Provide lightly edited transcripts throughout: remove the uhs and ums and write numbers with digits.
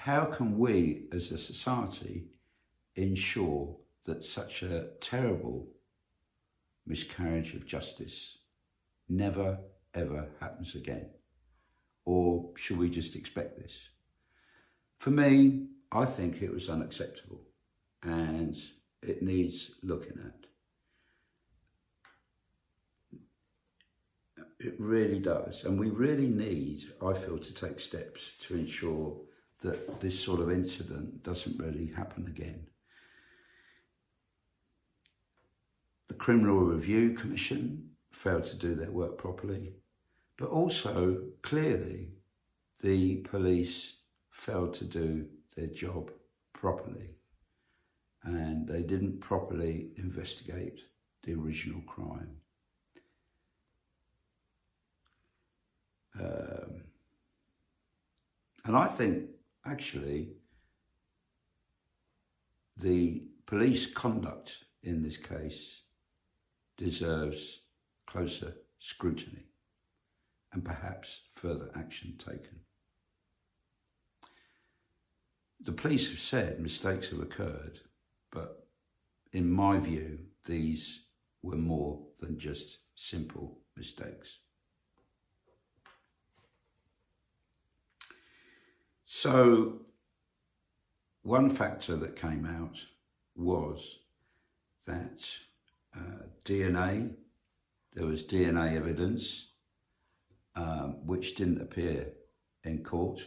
how can we as a society ensure that such a terrible miscarriage of justice never ever happens again? Or should we just expect this? For me, I think it was unacceptable and it needs looking at. It really does. And we really need, I feel, to take steps to ensure that this sort of incident doesn't really happen again. The Criminal Review Commission failed to do their work properly, but also clearly the police failed to do their job properly, and they didn't properly investigate the original crime. And I think actually the police conduct in this case deserves closer scrutiny and perhaps further action taken. The police have said mistakes have occurred, but in my view, these were more than just simple mistakes. So one factor that came out was that DNA, there was DNA evidence which didn't appear in court,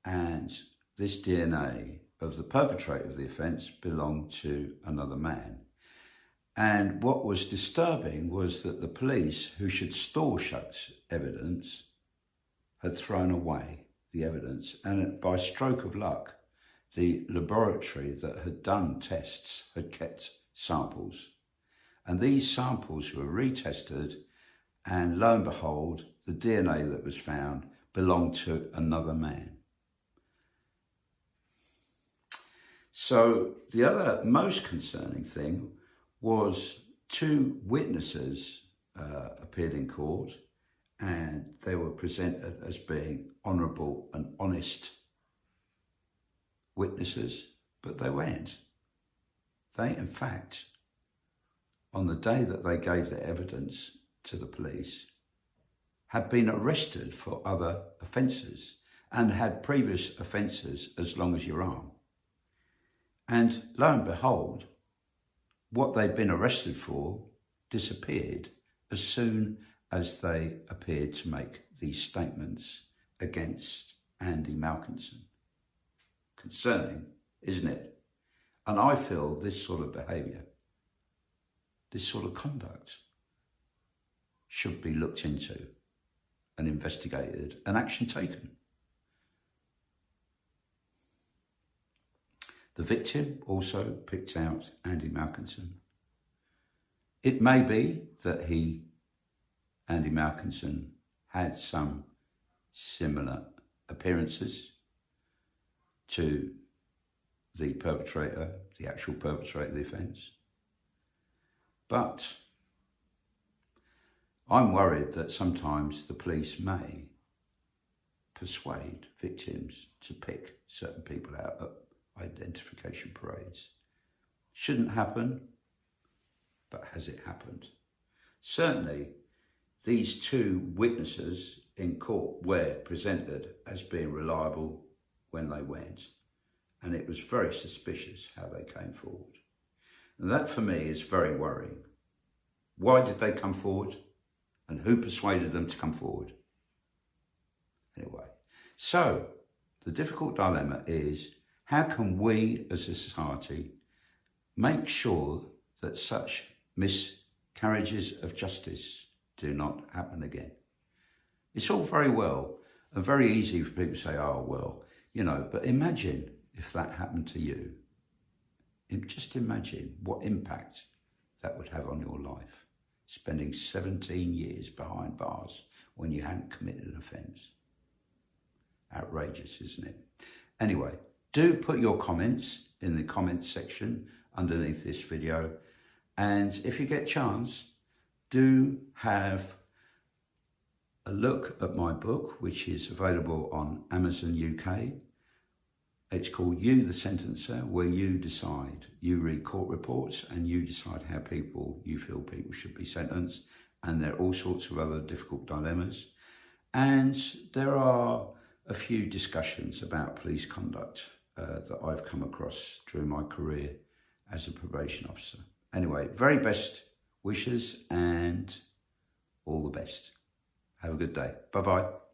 and this DNA of the perpetrator of the offence belonged to another man. And what was disturbing was that the police, who should store such evidence, had thrown away the evidence, and by stroke of luck, the laboratory that had done tests had kept samples, and these samples were retested, and lo and behold, the DNA that was found belonged to another man. So the other most concerning thing was two witnesses appeared in court, and they were presented as being honourable and honest witnesses, but they weren't. They, in fact, on the day that they gave their evidence to the police, had been arrested for other offences and had previous offences as long as your arm. And lo and behold, what they'd been arrested for disappeared as soon as they appeared to make these statements against Andy Malkinson. Concerning, isn't it? And I feel this sort of behaviour, this sort of conduct, should be looked into and investigated and action taken. The victim also picked out Andy Malkinson. It may be that Andy Malkinson, had some similar appearances to the perpetrator, the actual perpetrator of the offence. But I'm worried that sometimes the police may persuade victims to pick certain people out at identification parades. Shouldn't happen, but has it happened? Certainly, these two witnesses in court were presented as being reliable when they went, and it was very suspicious how they came forward. And that for me is very worrying. Why did they come forward? And who persuaded them to come forward? Anyway, so the difficult dilemma is, how can we as a society make sure that such miscarriages of justice do not happen again? It's all very well and very easy for people to say, oh, well, you know, but imagine if that happened to you. Just imagine what impact that would have on your life, spending 17 years behind bars when you hadn't committed an offence. Outrageous, isn't it? Anyway, do put your comments in the comments section underneath this video. And if you get a chance, do have a look at my book, which is available on Amazon UK, It's called You the Sentencer, where you decide. You read court reports and you decide how you feel people should be sentenced. And there are all sorts of other difficult dilemmas. And there are a few discussions about police conduct that I've come across during my career as a probation officer. Anyway, very best wishes and all the best. Have a good day. Bye-bye.